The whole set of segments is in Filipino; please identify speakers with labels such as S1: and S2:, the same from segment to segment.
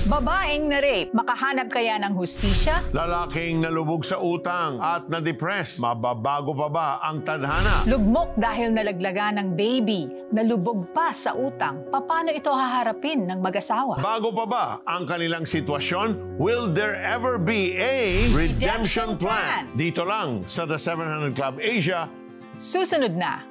S1: Babaeng na-rape, makahanap kaya ng hustisya?
S2: Lalaking nalubog sa utang at na-depress, mababago pa ba ang tadhana?
S1: Lugmok dahil nalaglagan ng baby, nalubog pa sa utang. Paano ito haharapin ng mag-asawa?
S2: Bago pa ba ang kanilang sitwasyon? Will there ever be a redemption plan? Dito lang sa The 700 Club Asia.
S1: Susunod na.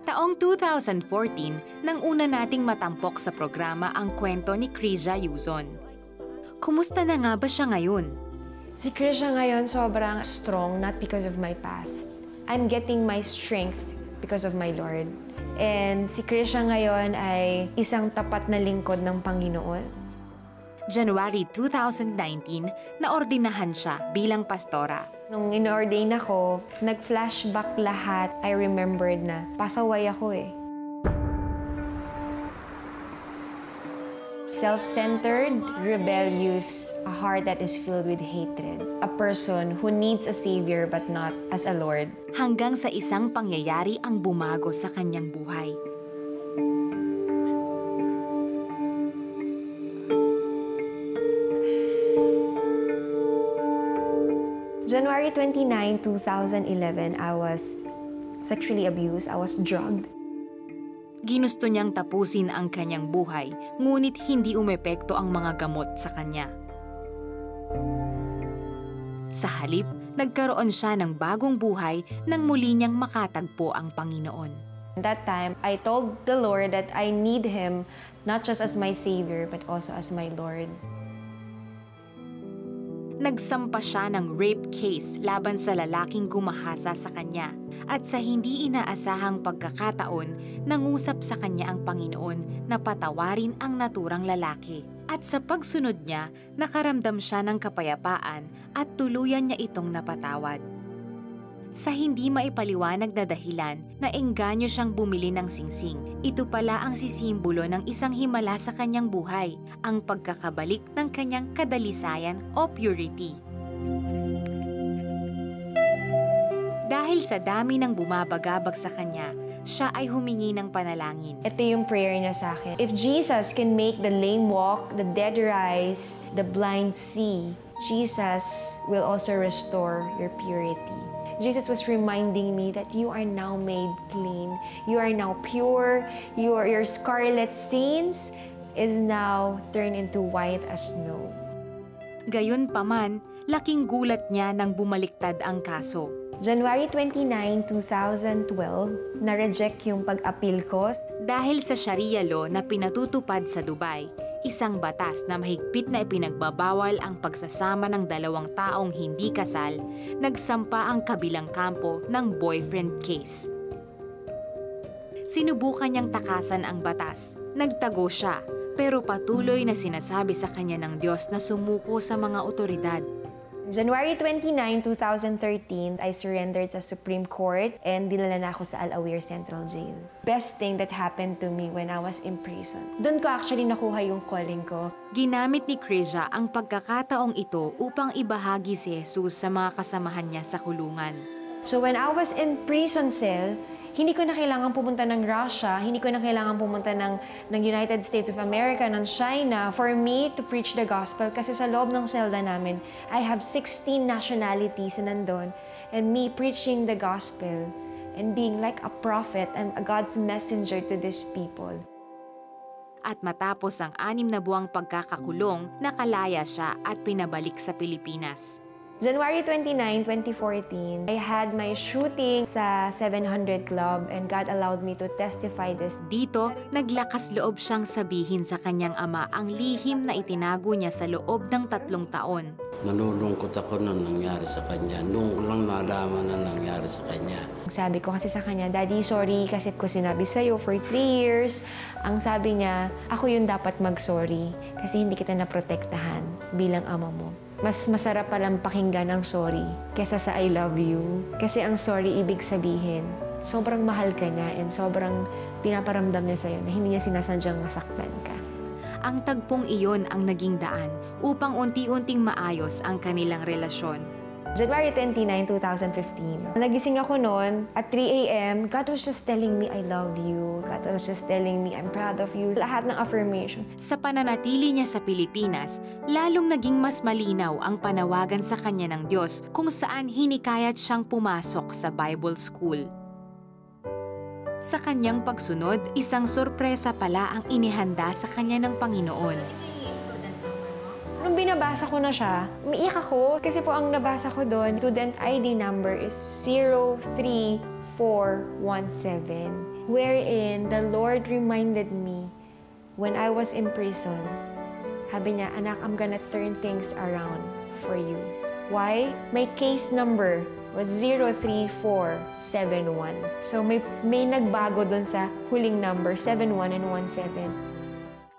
S3: Taong 2014, nang una nating matampok sa programa ang kwento ni Krisia Yuzon. Kumusta na nga ba siya ngayon?
S4: Si Krisia ngayon sobrang strong, not because of my past. I'm getting my strength because of my Lord. And si Krisia ngayon ay isang tapat na lingkod ng Panginoon.
S3: January 2019, naordinahan siya bilang pastora.
S4: Nung in-ordain ako, nag-flashback lahat. I remembered na pasaway ako eh. Self-centered, rebellious, a heart that is filled with hatred. A person who needs a savior but not as a Lord.
S3: Hanggang sa isang pangyayari ang bumago sa kanyang buhay.
S4: January 29, 2011, I was sexually abused. I was drugged.
S3: Ginusto niyang tapusin ang kanyang buhay, ngunit hindi umepekto ang mga gamot sa kanya. Sa halip, nagkaroon siya ng bagong buhay nang muli niyang makatagpo ang Panginoon.
S4: That time, I told the Lord that I need Him not just as my Savior, but also as my Lord.
S3: Nagsampa siya ng rape case laban sa lalaking gumahasa sa kanya at sa hindi inaasahang pagkakataon, nangusap sa kanya ang Panginoon na patawarin ang naturang lalaki. At sa pagsunod niya, nakaramdam siya ng kapayapaan at tuluyan niya itong napatawad. Sa hindi maipaliwanag na dahilan, naengganyo siyang bumili ng singsing. Ito pala ang sisimbolo ng isang himala sa kanyang buhay, ang pagkakabalik ng kanyang kadalisayan o purity. Dahil sa dami ng bumabagabag sa kanya, siya ay humingi ng panalangin.
S4: Ito yung prayer niya sa akin. If Jesus can make the lame walk, the dead rise, the blind see, Jesus will also restore your purity. Jesus was reminding me that you are now made clean. You are now pure. Your scarlet stains is now turned into white as snow.
S3: Gayunpaman, laking gulat niya nang bumaliktad ang kaso.
S4: January 29, 2012, na-reject yung pag-appeal ko.
S3: Dahil sa Sharia law na pinatutupad sa Dubai, isang batas na mahigpit na ipinagbabawal ang pagsasama ng dalawang taong hindi kasal, nagsampa ang kabilang kampo ng boyfriend case. Sinubukan niyang takasan ang batas. Nagtago siya, pero patuloy na sinasabi sa kanya ng Diyos na sumuko sa mga otoridad.
S4: January 29, 2013, I surrendered sa Supreme Court and dinala na ako sa Al-Awir Central Jail. Best thing that happened to me when I was in prison. Doon ko actually nakuha yung calling ko.
S3: Ginamit ni Krisia ang pagkakataong ito upang ibahagi si Jesus sa mga kasamahan niya sa kulungan.
S4: So when I was in prison cell, hindi ko na kailangan pumunta ng Russia, hindi ko na kailangan pumunta ng United States of America, ng China, for me to preach the gospel. Kasi sa loob ng selda namin, I have 16 nationalities na nandun. And me preaching the gospel and being like a prophet and a God's messenger to these people.
S3: At matapos ang 6 na buwang pagkakakulong, nakalaya siya at pinabalik sa Pilipinas.
S4: January 29, 2014, I had my shooting sa 700 Club and God allowed me to testify this.
S3: Dito, naglakas loob siyang sabihin sa kanyang ama ang lihim na itinago niya sa loob ng 3 taon.
S5: Nalulungkot ako nang nangyari sa kanya. Noong ko lang nalaman na nangyari sa kanya.
S4: Sabi ko kasi sa kanya, Daddy, sorry kasi ko sinabi sa'yo for 3 years. Ang sabi niya, ako yung dapat mag-sorry kasi hindi kita naprotektahan bilang ama mo. Mas masarap palang pakinggan ang sorry kesa sa I love you. Kasi ang sorry ibig sabihin, sobrang mahal ka niya and sobrang pinaparamdam niya sa'yo na hindi niya sinasadyang masaktan ka.
S3: Ang tagpong iyon ang naging daan upang unti-unting maayos ang kanilang relasyon.
S4: January 29, 2015. Nagising ako noon at 3 a.m. God was just telling me, I love you. God was just telling me, I'm proud of you. Lahat ng affirmation.
S3: Sa pananatili niya sa Pilipinas, lalong naging mas malinaw ang panawagan sa kanya ng Diyos kung saan hinikayat siyang pumasok sa Bible School. Sa kanyang pagsunod, isang sorpresa pala ang inihanda sa kanya ng Panginoon.
S4: Nung binabasa ko na siya, umiiyak ako kasi po ang nabasa ko doon, student ID number is 03417, wherein the Lord reminded me when I was in prison, sabi niya, anak, I'm gonna turn things around for you. Why? My case number was 03471. So may nagbago doon sa huling number, 71 and 17.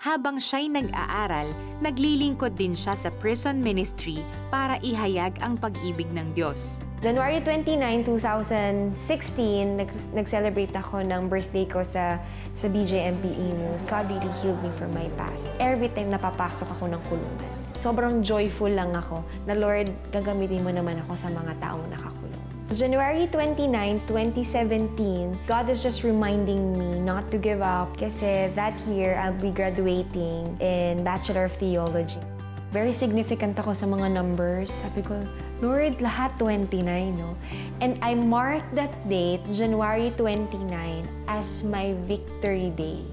S3: Habang siya'y nag-aaral, naglilingkod din siya sa prison ministry para ihayag ang pag-ibig ng Diyos.
S4: January 29, 2016, nag-celebrate ako ng birthday ko sa BJMP Imo. God really healed me from my past. Every time napapasok ako ng kulungan, sobrang joyful lang ako na, Lord, gagamitin mo naman ako sa mga taong nakakulong. January 29, 2017, God is just reminding me not to give up kasi that year I'll be graduating in Bachelor of Theology. Very significant ako sa mga numbers. Sabi ko, Lord, lahat 29, no? And I marked that date, January 29, as my victory day.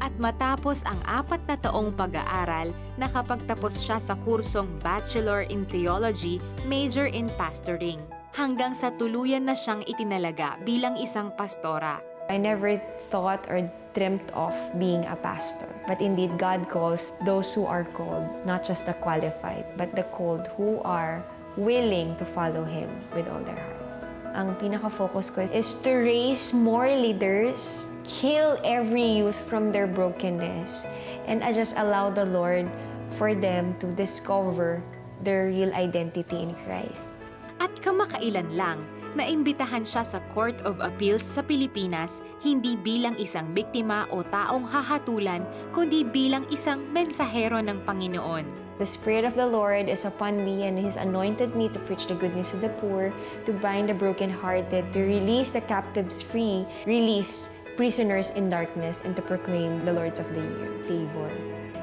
S3: At matapos ang 4 na taong pag-aaral, nakapagtapos siya sa kursong Bachelor in Theology, Major in Pastoring. Hanggang sa tuluyan na siyang itinalaga bilang isang pastora.
S4: I never thought or dreamt of being a pastor. But indeed, God calls those who are called, not just the qualified, but the called who are willing to follow Him with all their hearts. Ang pinaka-focus ko is to raise more leaders, heal every youth from their brokenness, and I just allow the Lord for them to discover their real identity in Christ.
S3: At kamakailan lang, naimbitahan siya sa Court of Appeals sa Pilipinas hindi bilang isang biktima o taong hahatulan, kundi bilang isang mensahero ng Panginoon.
S4: The Spirit of the Lord is upon me and He's anointed me to preach the good news to the poor, to bind the brokenhearted, to release the captives free, release prisoners in darkness, and to proclaim the Lords of the Year favor.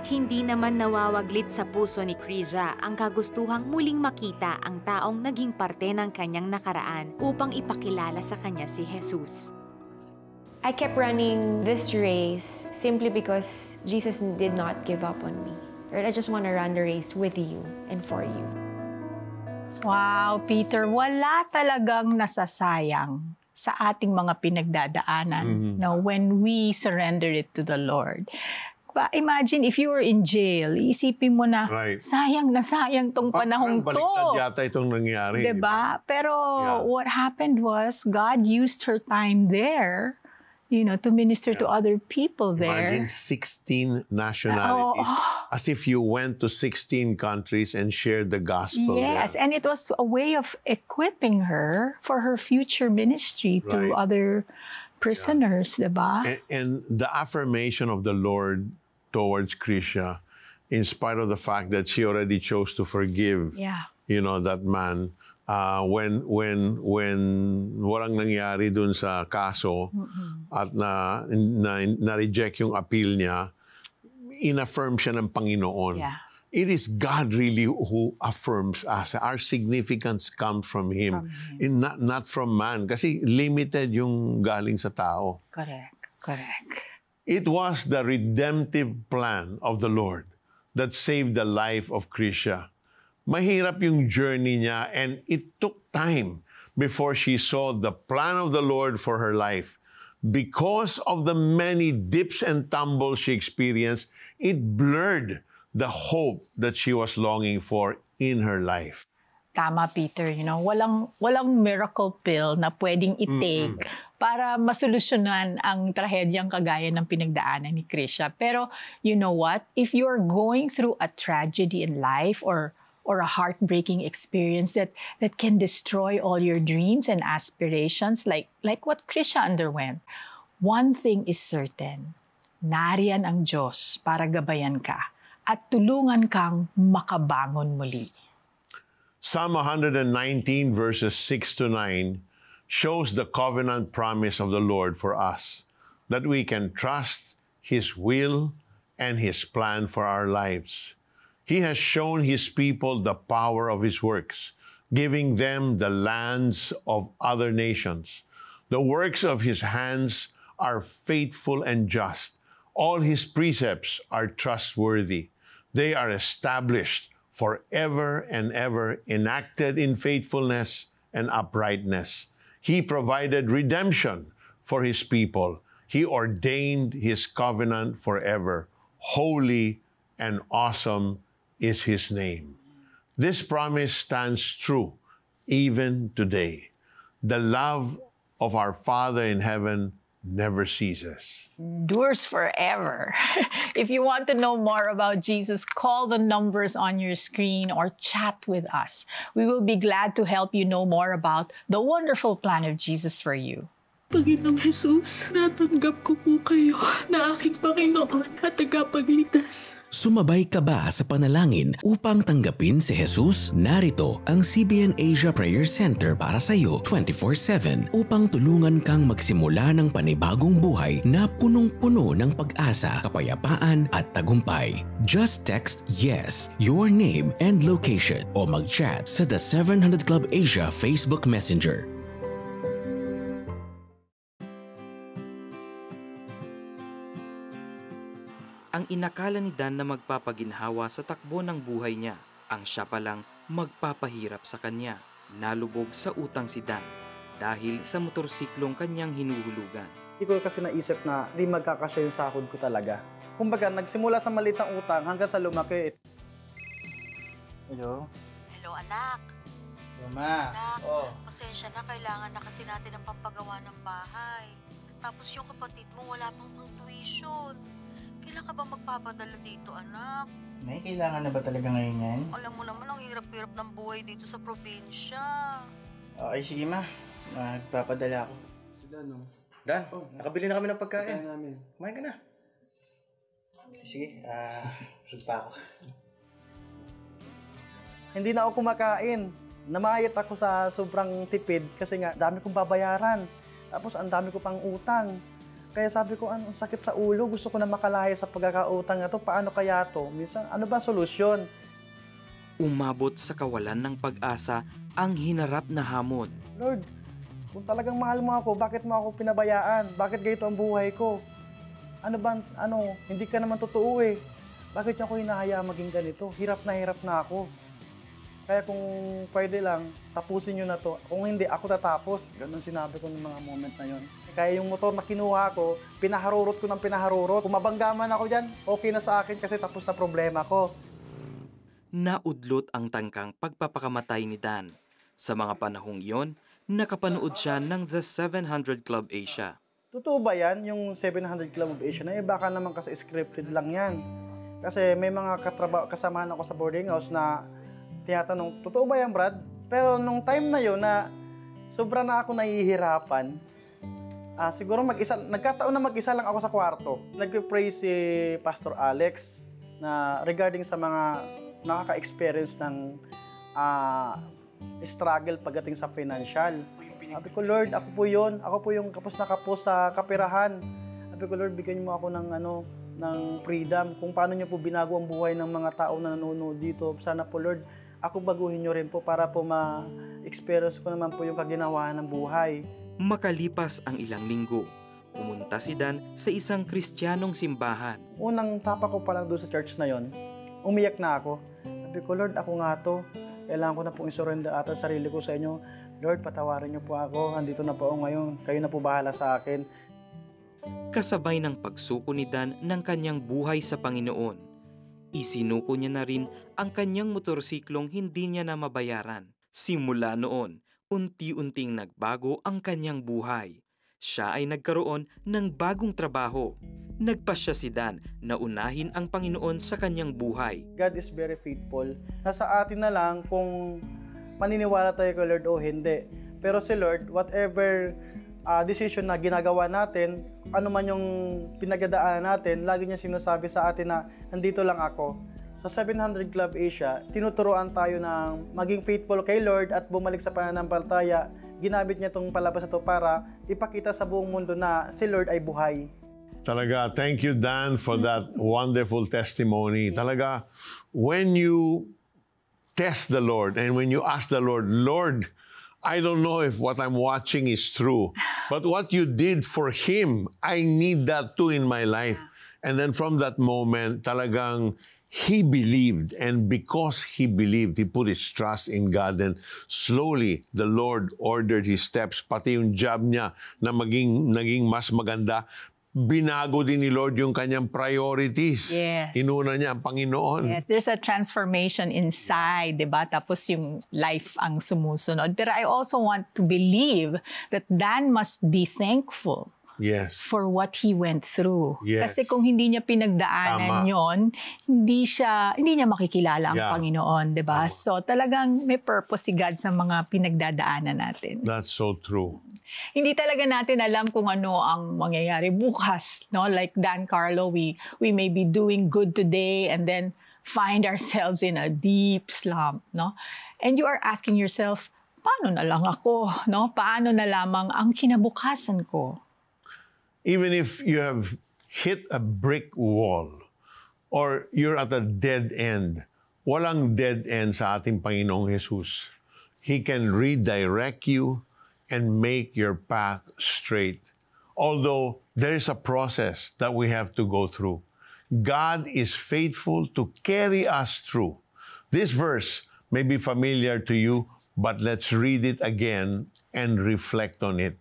S3: Hindi naman nawawaglit sa puso ni Krisia ang kagustuhang muling makita ang taong naging parte ng kanyang nakaraan upang ipakilala sa kanya si Jesus.
S4: I kept running this race simply because Jesus did not give up on me. Lord, I just want to run the race with you and for you.
S1: Wow, Peter, wala talagang nasasayang sa ating mga pinagdadaanan when we surrender it to the Lord. Imagine if you were in jail, isipin mo na, sayang na sayang tong panahong to.
S2: Baliktad yata itong nangyari.
S1: Diba? Pero what happened was, God used her time there, to minister to other people there.
S2: Imagine 16 nationalities. As if you went to 16 countries and shared the gospel.
S1: Yes, and it was a way of equipping her for her future ministry to other prisoners, diba?
S2: And the affirmation of the Lord towards Krisia, in spite of the fact that she already chose to forgive, that man, when walang nangyari dun sa kaso at na-reject yung appeal niya, inaffirm siya ng Panginoon. It is God really who affirms us. Our significance comes from Him, not from man. Kasi limited yung galing sa tao.
S1: Correct.
S2: It was the redemptive plan of the Lord that saved the life of Krisia. Mahirap yung journey niya, and it took time before she saw the plan of the Lord for her life. Because of the many dips and tumbles she experienced, it blurred the hope that she was longing for in her life.
S1: Tama, Peter. Walang miracle pill na pwedeng i-take para masolusyonan ang trahedyang kagaya ng pinagdaanan ni Krisia. Pero you know what? If you're going through a tragedy in life or a heartbreaking experience that can destroy all your dreams and aspirations like what Krisia underwent, one thing is certain. Nariyan ang Diyos para gabayan ka at tulungan kang makabangon muli.
S2: Psalm 119 verses 6 to 9 shows the covenant promise of the Lord for us, that we can trust His will and His plan for our lives. He has shown His people the power of His works, giving them the lands of other nations. The works of His hands are faithful and just. All His precepts are trustworthy. They are established forever and ever, enacted in faithfulness and uprightness. He provided redemption for His people. He ordained His covenant forever. Holy and awesome is His name. This promise stands true even today. The love of our Father in heaven never ceases.
S1: Endures forever. If you want to know more about Jesus, call the numbers on your screen or chat with us. We will be glad to help you know more about the wonderful plan of Jesus for you.
S6: Panginoong Jesus, natanggap ko po kayo na aking Panginoon at tagapagligtas.
S7: Sumabay ka ba sa panalangin upang tanggapin si Jesus? Narito ang CBN Asia Prayer Center para sa iyo 24/7 upang tulungan kang magsimula ng panibagong buhay na punong-puno ng pag-asa, kapayapaan at tagumpay. Just text YES, your name and location o mag-chat sa The 700 Club Asia Facebook Messenger.
S8: Ang inakala ni Dan na magpapaginhawa sa takbo ng buhay niya, ang siya palang magpapahirap sa kanya. Nalubog sa utang si Dan dahil sa motorsiklong kanyang hinuhulugan.
S9: Hindi ko kasi naisip na di magkakasya yung sahod ko talaga. Kumbaga, nagsimula sa maliit na utang hanggang sa lumaki. Hello?
S10: Hello, anak.
S9: Mama.
S10: Anak, pasensya na. Kailangan na kasi natin ang pampagawa ng bahay. Tapos yung kapatid mo wala pang tuition. Kailan ka ba magpapadala dito, anak?
S9: May kailangan na ba talaga ngayon yan?
S10: Alam mo naman, ang hirap-hirap ng buhay dito sa probinsya.
S9: Okay, sige ma. Magpapadala ako. Dan, nakabili na kami ng pagkain. Kumain ka na. Sige, busog pa ako. Hindi na ako kumakain. Namayat ako sa sobrang tipid kasi nga dami kong babayaran. Tapos ang dami ko pang utang. Kaya sabi ko, ang sakit sa ulo, gusto ko na makalaya sa pagkakautang na to. Paano kaya to? Minsan, ano ba solusyon?
S8: Umabot sa kawalan ng pag-asa ang hinarap na hamon.
S9: Lord, kung talagang mahal mo ako, bakit mo ako pinabayaan? Bakit ganito ang buhay ko? Hindi ka naman totoo eh. Bakit niyo ako hinahaya maging ganito? Hirap na ako. Kaya kung pwede lang, tapusin niyo na to. Kung hindi, ako tatapos. Ganun sinabi ko ng mga moment na yon. Kaya yung motor na kinuha ko, pinaharurot ko ng pinaharurot. Kung mabanggaman ako dyan, okay na sa akin kasi tapos na problema ko.
S8: Naudlot ang tangkang pagpapakamatay ni Dan. Sa mga panahong iyon, nakapanood siya ng The 700 Club Asia.
S9: Totoo ba yan, yung 700 Club Asia na baka naman kasi scripted lang yan. Kasi may mga kasamahan ako sa boarding house na tinatanong, totoo ba yan, Brad? Pero nung time na yun na sobra na ako nahihirapan, siguro nagkataon na mag-isa lang ako sa kwarto. Nag-pray si Pastor Alex na regarding sa mga nakaka-experience ng struggle pagdating sa financial. Sabi ko, Lord, ako po yun. Ako po yung kapos na kapos sa kapirahan. Sabi ko, Lord, bigyan niyo mo ako ng freedom. Kung paano niyo po binago ang buhay ng mga tao na nanonood dito. Sana po, Lord, ako baguhin niyo rin po para po ma-experience ko naman po yung kaginawaan ng buhay.
S8: Makalipas ang ilang linggo, pumunta si Dan sa isang Kristiyanong simbahan.
S9: Unang tapa ko pa lang doon sa church na yon, umiyak na ako. Sabi ko, Lord, ako nga to. Kailangan ko na pong isurrender at ang sarili ko sa inyo. Lord, patawarin niyo po ako. Andito na po ako ngayon. Kayo na po bahala sa akin.
S8: Kasabay ng pagsuko ni Dan ng kanyang buhay sa Panginoon, isinuko niya na rin ang kanyang motorsiklong hindi niya na mabayaran. Simula noon, unti-unting nagbago ang kanyang buhay. Siya ay nagkaroon ng bagong trabaho. Nagpasya si Dan na unahin ang Panginoon sa kanyang buhay.
S9: God is very faithful. Nasa atin na lang kung maniniwala tayo kay Lord o hindi. Pero si Lord, whatever decision na ginagawa natin, ano man yung pinagdadaanan natin, lagi niya sinasabi sa atin na nandito lang ako. So Sa 700 Club Asia, tinuturoan tayo ng maging faithful kay Lord at bumalik sa pananampalataya. Ginamit niya itong palabas na ito para ipakita sa buong mundo na si Lord ay buhay.
S2: Talaga, thank you, Dan, for that wonderful testimony. Talaga, when you test the Lord and when you ask the Lord, Lord, I don't know if what I'm watching is true, but what you did for Him, I need that too in my life. And then from that moment, talagang he believed, and because he believed, he put his trust in God, and slowly, the Lord ordered his steps, pati yung job niya na naging mas maganda. Binago din ni Lord yung kanyang priorities.
S1: Yes.
S2: Inuna niya ang Panginoon.
S1: Yes, there's a transformation inside, diba? Tapos yung life ang sumusunod. Pero I also want to believe that Dan must be thankful.
S2: Yes.
S1: For what he went through.
S2: Yes.
S1: Kasi kung hindi niya pinagdaanan yon, hindi niya makikilala ang Panginoon, 'di ba? So talagang may purpose si God sa mga pinagdadaanan natin.
S2: That's so true.
S1: Hindi talaga natin alam kung ano ang mangyayari bukas, no? Like Dan Carlo, we may be doing good today and then find ourselves in a deep slump, no? And you are asking yourself, paano na lang ako, no? Paano na lamang ang kinabukasan ko?
S2: Even if you have hit a brick wall or you're at a dead end, walang dead end sa ating Panginoong Jesus. He can redirect you and make your path straight. Although there is a process that we have to go through. God is faithful to carry us through. This verse may be familiar to you, but let's read it again and reflect on it.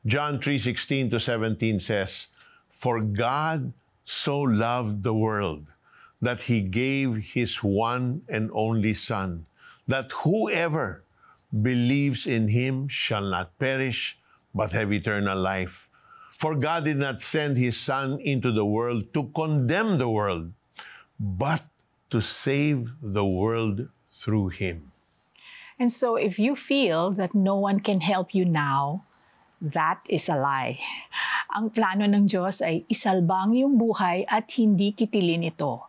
S2: John 3:16 to 17 says, "For God so loved the world that He gave His one and only Son, that whoever believes in Him shall not perish, but have eternal life. For God did not send His Son into the world to condemn the world, but to save the world through Him."
S1: And so if you feel that no one can help you now, that is a lie. Ang plano ng Diyos ay isalbang iyong buhay at hindi kitilin ito.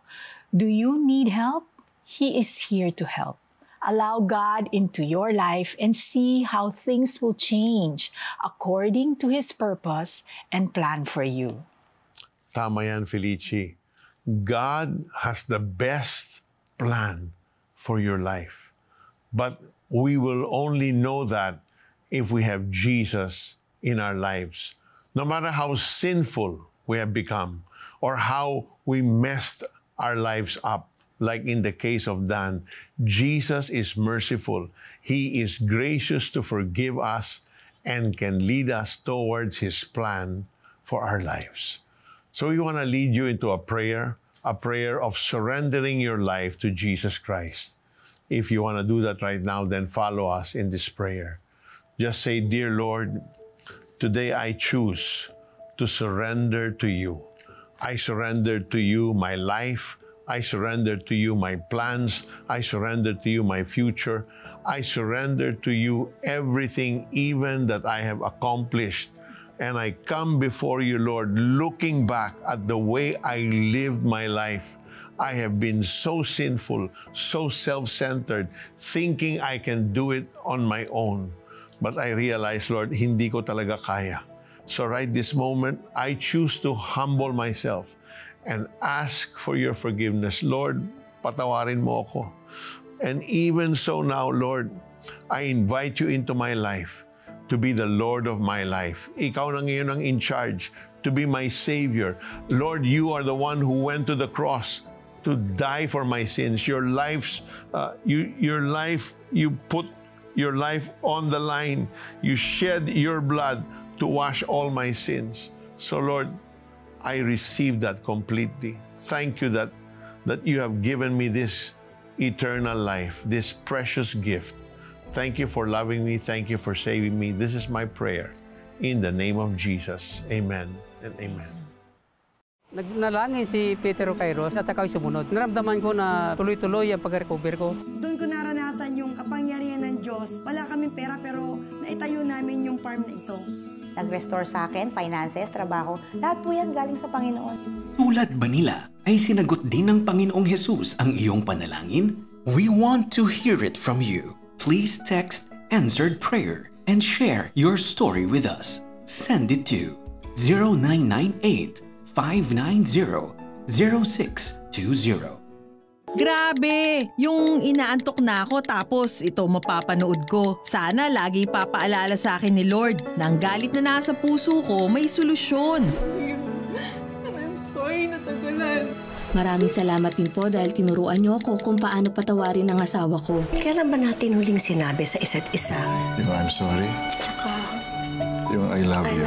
S1: Do you need help? He is here to help. Allow God into your life and see how things will change according to His purpose and plan for you.
S2: Tama yan, Felici. God has the best plan for your life. But we will only know that if we have Jesus in our lives. No matter how sinful we have become or how we messed our lives up, like in the case of Dan, Jesus is merciful. He is gracious to forgive us and can lead us towards His plan for our lives. So we want to lead you into a prayer of surrendering your life to Jesus Christ. If you want to do that right now, then follow us in this prayer. Just say, "Dear Lord, today I choose to surrender to you. I surrender to you my life. I surrender to you my plans. I surrender to you my future. I surrender to you everything even that I have accomplished. And I come before you, Lord, looking back at the way I lived my life. I have been so sinful, so self-centered, thinking I can do it on my own. But I realize, Lord, hindi ko talaga kaya. So right this moment, I choose to humble myself and ask for your forgiveness. Lord, patawarin mo ako. And even so now, Lord, I invite you into my life to be the Lord of my life. Ikaw na ngayon ang in charge, to be my Savior. Lord, you are the one who went to the cross to die for my sins. You put your life on the line. You shed your blood to wash all my sins. So Lord, I receive that completely. Thank you that you have given me this eternal life, this precious gift. Thank you for loving me. Thank you for saving me. This is my prayer. In the name of Jesus. Amen and amen.
S11: Nagnalangin si Peter Kairos at ako'y sumunod. Naramdaman ko na tuloy-tuloy ang pag-recover ko.
S12: Doon ko naranasan yung kapangyarihan ng Diyos. Wala kaming pera pero naitayo namin yung farm na ito.
S13: Nag-restore sa akin, finances, trabaho. Lahat po yan galing sa Panginoon.
S7: Tulad ba nila? ay sinagot din ng Panginoong Hesus ang iyong panalangin? We want to hear it from you. Please text Answered Prayer and share your story with us. Send it to 0998-590-0620.
S13: Grabe! Yung inaantok na ako tapos ito mapapanood ko. Sana lagi papaalala sa akin ni Lord na ang galit na nasa puso ko may solusyon.
S6: I'm sorry natagalan.
S14: Maraming salamat din po dahil tinuruan niyo ako kung paano patawarin ang asawa ko.
S15: Kailan ba natin huling sinabi sa isa't isa?
S16: Yung I'm sorry.
S15: Tsaka,
S16: yung I love you.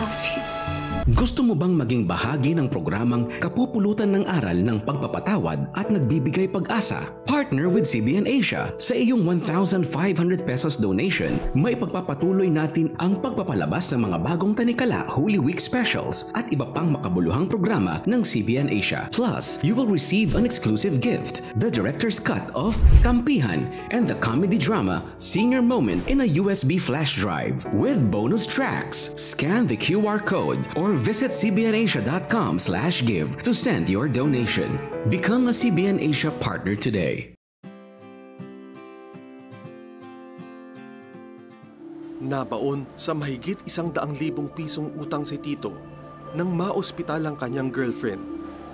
S7: Gusto mo bang maging bahagi ng programang Kapupulutan ng Aral ng Pagpapatawad at Nagbibigay Pag-asa? Partner with CBN Asia. Sa iyong 1,500 pesos donation, may pagpapatuloy natin ang pagpapalabas ng mga bagong tanikala, Holy Week specials at iba pang makabuluhang programa ng CBN Asia. Plus, you will receive an exclusive gift, the director's cut of Kampihan and the comedy drama Senior Moment in a USB flash drive with bonus tracks. Scan the QR code or visit cbnasia.com/give to send your donation. Become a CBN Asia partner today.
S17: Nabaon sa mahigit 100,000 pisong utang si Tito nang maospital ang kanyang girlfriend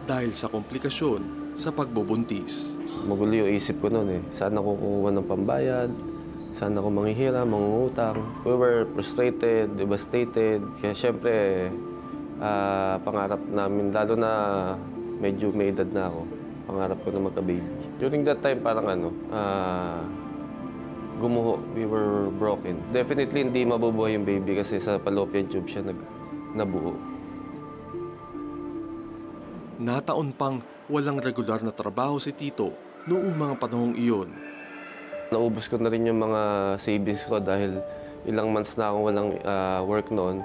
S17: dahil sa komplikasyon sa pagbubuntis.
S18: Magulo yung isip ko noon eh. Saan ako kukuha ng pambayad? Saan ako manghihira, mangungutang? We were frustrated, devastated. Kaya syempre, pangarap namin, lalo na medyo may edad na ako, pangarap ko na magka-baby. During that time, parang gumuho. We were broken. Definitely hindi mabubuhay yung baby kasi sa fallopian tube siya nabuo.
S17: Nataon pang walang regular na trabaho si Tito noong mga panahong iyon.
S18: Naubos ko na rin yung mga savings ko dahil ilang months na akong walang work noon.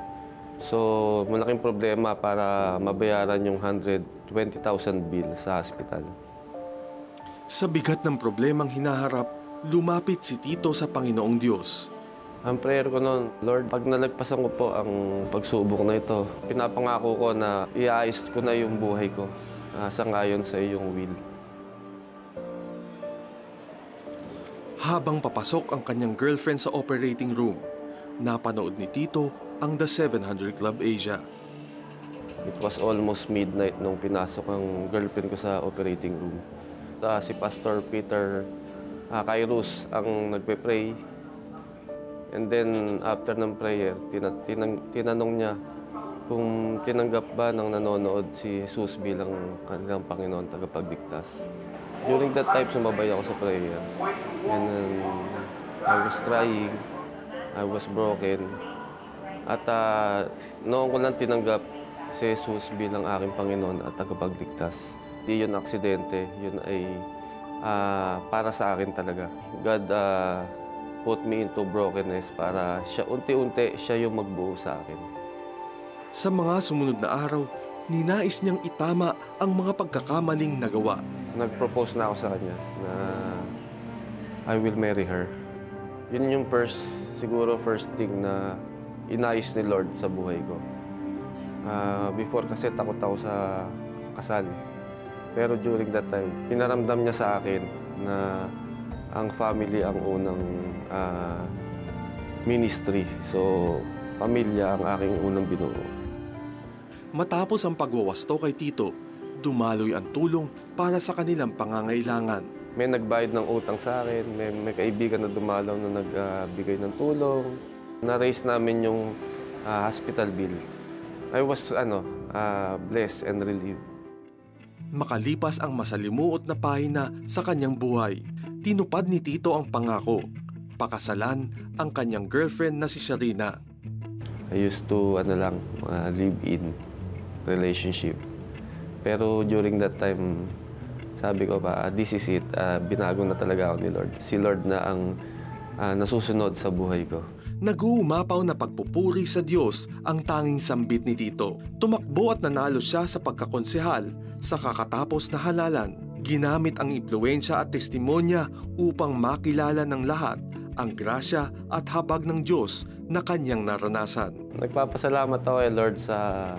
S18: So, malaking problema para mabayaran yung 120,000 bill sa hospital.
S17: Sa bigat ng problemang hinaharap, lumapit si Tito sa Panginoong Diyos.
S18: Ang prayer ko noon, Lord, pag nalagpasan ko po ang pagsubok na ito, pinapangako ko na iayos ko na yung buhay ko sangayon sa iyong will.
S17: Habang papasok ang kanyang girlfriend sa operating room, napanood ni Tito ang The 700 Club Asia.
S18: It was almost midnight nung pinasok ang girlfriend ko sa operating room. Si Pastor Peter Kairos ang nagpe-pray. And then after ng prayer, tinanong niya kung tinanggap ba ng nanonood si Jesus bilang kanilang Panginoon tagapagligtas. During that time, sumabay ako sa prayer. And then I was crying, I was broken. At noon ko lang tinanggap si Jesus bilang aking Panginoon at tagapagligtas. Di yun aksidente, yun ay para sa akin talaga. God put me into brokenness para siya unti-unti siya yung magbuo sa akin.
S17: Sa mga sumunod na araw, ninais niyang itama ang mga pagkakamaling nagawa.
S18: Nag-propose na ako sa kanya na I will marry her. Yun yung siguro first thing na inayos ni Lord sa buhay ko. Before kasi takot ako sa kasal. Pero during that time, pinaramdam niya sa akin na ang family ang unang ministry. So, pamilya ang aking unang binuo.
S17: Matapos ang pagwawasto kay Tito, dumaloy ang tulong para sa kanilang pangangailangan.
S18: May nagbayad ng utang sa akin, may kaibigan na dumalaw na nagbigay ng tulong. Na-raise namin yung hospital bill. I was blessed and relieved.
S17: Makalipas ang masalimuot na pahina sa kanyang buhay, tinupad ni Tito ang pangako. Pakasalan ang kanyang girlfriend na si Sharina.
S18: I used to live-in relationship. Pero during that time, sabi ko pa, this is it. Binago na talaga ako ni Lord. Si Lord na ang nasusunod sa buhay ko.
S17: Nag-uumapaw na pagpupuri sa Diyos ang tanging sambit ni Tito. Tumakbo at nanalo siya sa pagkakonsehal sa kakatapos na halalan. Ginamit ang impluwensya at testimonya upang makilala ng lahat ang grasya at habag ng Diyos na kanyang naranasan.
S18: Nagpapasalamat ako kay Lord sa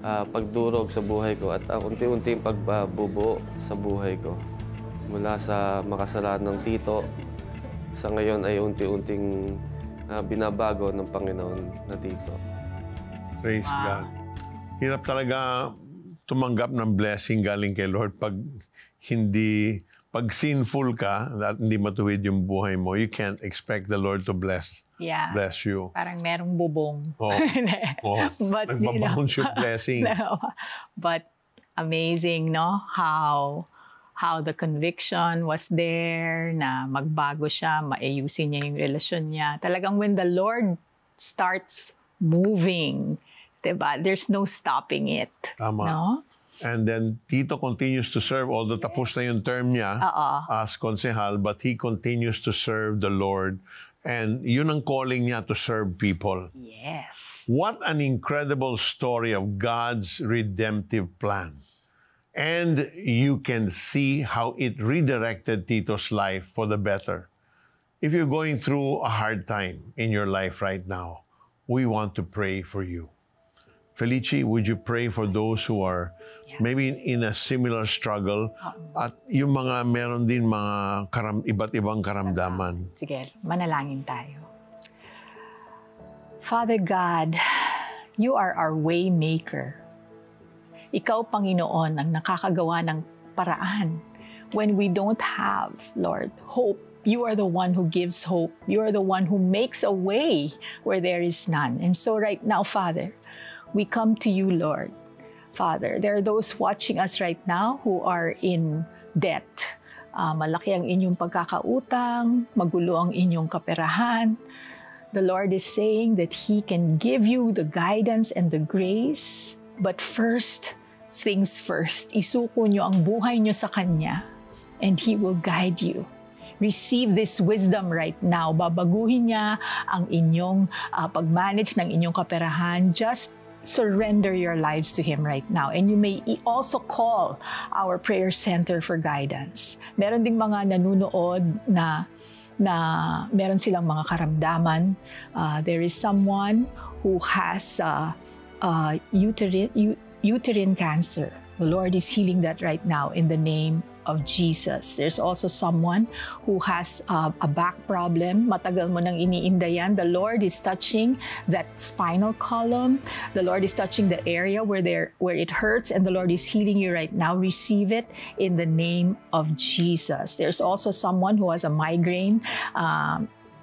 S18: pagdurog sa buhay ko at ang unti-unting pagbabubuo sa buhay ko. Mula sa makasalanan ng tito, sa ngayon ay unti-unting binabago ng Panginoon na tito.
S2: Praise God. Hirap talaga tumanggap ng blessing galing kay Lord pag sinful ka at hindi matuwid yung buhay mo, you can't expect the Lord to bless you.
S1: Parang merong bubong.
S2: But, nagbabounce yung blessing.
S1: But amazing, no? How the conviction was there, na magbago siya, maayusin niya yung relasyon niya. Talagang when the Lord starts moving, diba? There's no stopping it.
S2: Tama.
S1: No?
S2: And then Tito continues to serve, although tapos na yung term niya as konsehal, but he continues to serve the Lord. And yun ang calling niya, to serve people.
S1: Yes.
S2: What an incredible story of God's redemptive plan. And you can see how it redirected Tito's life for the better. If you're going through a hard time in your life right now, we want to pray for you. Felici, would you pray for those who are maybe in a similar struggle at yung mga meron din mga iba't ibang karamdaman?
S1: Sige, manalangin tayo. Father God, you are our way maker. Ikaw, Panginoon, ang nakakagawa ng paraan. When we don't have, Lord, hope, you are the one who gives hope. You are the one who makes a way where there is none. And so right now, Father, we come to you, Lord. Father, there are those watching us right now who are in debt. Malaki ang inyong pagkakautang, magulo ang inyong kaperahan. The Lord is saying that He can give you the guidance and the grace. But first things first, isuko nyo ang buhay nyo sa Kanya and He will guide you. Receive this wisdom right now. Babaguhin niya ang inyong pag-manage ng inyong kaperahan. Just surrender your lives to Him right now. And you may also call our prayer center for guidance. Meron ding mga nanunood na meron silang mga karamdaman. There is someone who has uterine cancer. The Lord is healing that right now in the name of Jesus. There's also someone who has a back problem. Matagal mo nang iniinda yan. The Lord is touching that spinal column. The Lord is touching the area where it hurts, and the Lord is healing you right now. Receive it in the name of Jesus. There's also someone who has a migraine.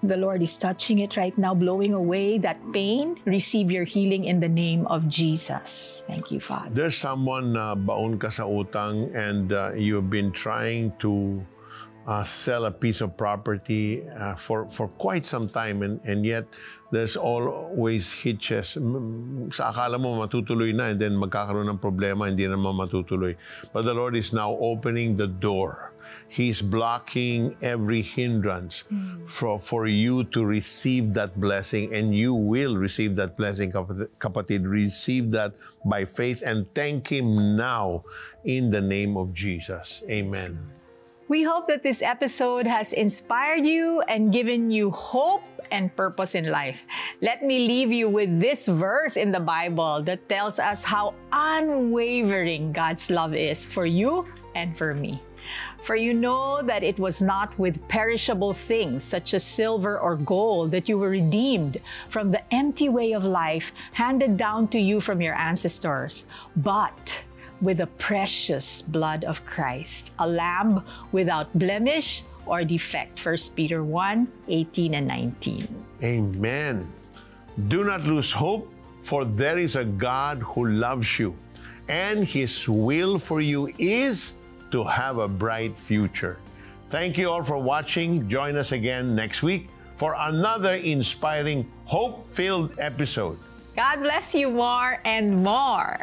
S1: The Lord is touching it right now, blowing away that pain. Receive your healing in the name of Jesus. Thank you, Father.
S2: There's someone baon ka sa utang and you've been trying to sell a piece of property for quite some time and yet there's always hitches. Sa akala mo matutuloy na and then magkakaroon ng problema, hindi naman matutuloy. But the Lord is now opening the door. He's blocking every hindrance for you to receive that blessing, and you will receive that blessing, kapatid. Receive that by faith and thank Him now in the name of Jesus. Amen.
S1: We hope that this episode has inspired you and given you hope and purpose in life. Let me leave you with this verse in the Bible that tells us how unwavering God's love is for you and for me. For you know that it was not with perishable things such as silver or gold that you were redeemed from the empty way of life handed down to you from your ancestors, but with the precious blood of Christ, a lamb without blemish or defect. 1 Peter 1:18 and 19.
S2: Amen. Do not lose hope, for there is a God who loves you, and His will for you is to have a bright future. Thank you all for watching. Join us again next week for another inspiring, hope-filled episode.
S1: God bless you more and more.